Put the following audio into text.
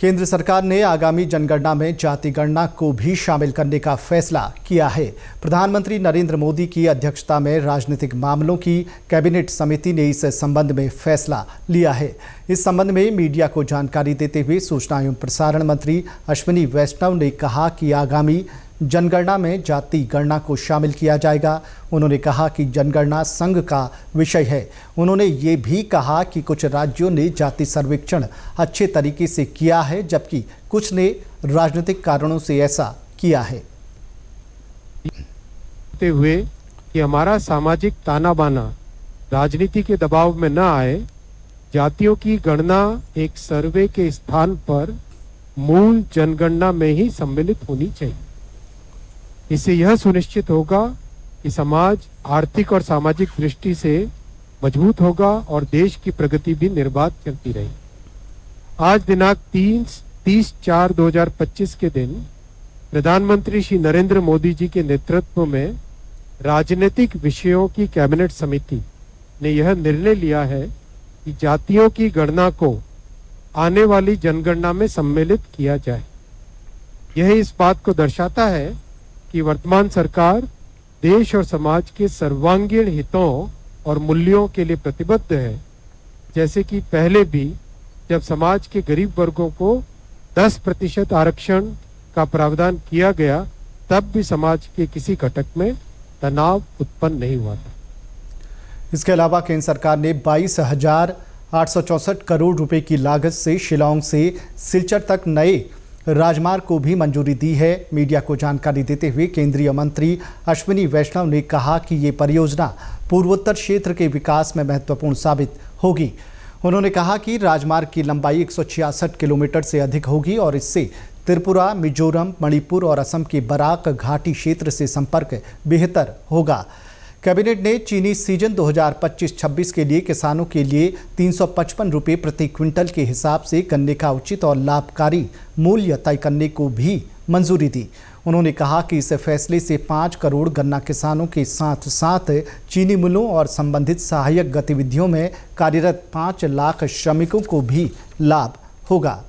केंद्र सरकार ने आगामी जनगणना में जाति गणना को भी शामिल करने का फैसला किया है। प्रधानमंत्री नरेंद्र मोदी की अध्यक्षता में राजनीतिक मामलों की कैबिनेट समिति ने इस संबंध में फैसला लिया है। इस संबंध में मीडिया को जानकारी देते हुए सूचना एवं प्रसारण मंत्री अश्विनी वैष्णव ने कहा कि आगामी जनगणना में जाति गणना को शामिल किया जाएगा। उन्होंने कहा कि जनगणना संघ का विषय है। उन्होंने ये भी कहा कि कुछ राज्यों ने जाति सर्वेक्षण अच्छे तरीके से किया है, जबकि कुछ ने राजनीतिक कारणों से ऐसा किया है। हुए कि हमारा सामाजिक ताना बाना राजनीति के दबाव में न आए, जातियों की गणना एक सर्वे के स्थान पर मूल जनगणना में ही सम्मिलित होनी चाहिए। इससे यह सुनिश्चित होगा कि समाज आर्थिक और सामाजिक दृष्टि से मजबूत होगा और देश की प्रगति भी निर्बाध चलती रहेगी। आज दिनांक 30/4/2025 के दिन प्रधानमंत्री श्री नरेंद्र मोदी जी के नेतृत्व में राजनीतिक विषयों की कैबिनेट समिति ने यह निर्णय लिया है कि जातियों की गणना को आने वाली जनगणना में सम्मिलित किया जाए। यह इस बात को दर्शाता है कि वर्तमान सरकार देश और समाज के सर्वांगीण हितों और मूल्यों के लिए प्रतिबद्ध है। जैसे कि पहले भी जब समाज के गरीब वर्गों को 10% आरक्षण का प्रावधान किया गया, तब भी समाज के किसी घटक में तनाव उत्पन्न नहीं हुआ था। इसके अलावा केंद्र सरकार ने 22,864 करोड़ रुपए की लागत से शिलांग से सिलचर तक नए राजमार्ग को भी मंजूरी दी है। मीडिया को जानकारी देते हुए केंद्रीय मंत्री अश्विनी वैष्णव ने कहा कि ये परियोजना पूर्वोत्तर क्षेत्र के विकास में महत्वपूर्ण साबित होगी। उन्होंने कहा कि राजमार्ग की लंबाई 166 किलोमीटर से अधिक होगी और इससे त्रिपुरा, मिजोरम, मणिपुर और असम के बराक घाटी क्षेत्र से संपर्क बेहतर होगा। कैबिनेट ने चीनी सीजन 2025-26 के लिए किसानों के लिए 355 रुपये प्रति क्विंटल के हिसाब से गन्ने का उचित और लाभकारी मूल्य तय करने को भी मंजूरी दी। उन्होंने कहा कि इस फैसले से 5 करोड़ गन्ना किसानों के साथ साथ चीनी मिलों और संबंधित सहायक गतिविधियों में कार्यरत 5 लाख श्रमिकों को भी लाभ होगा।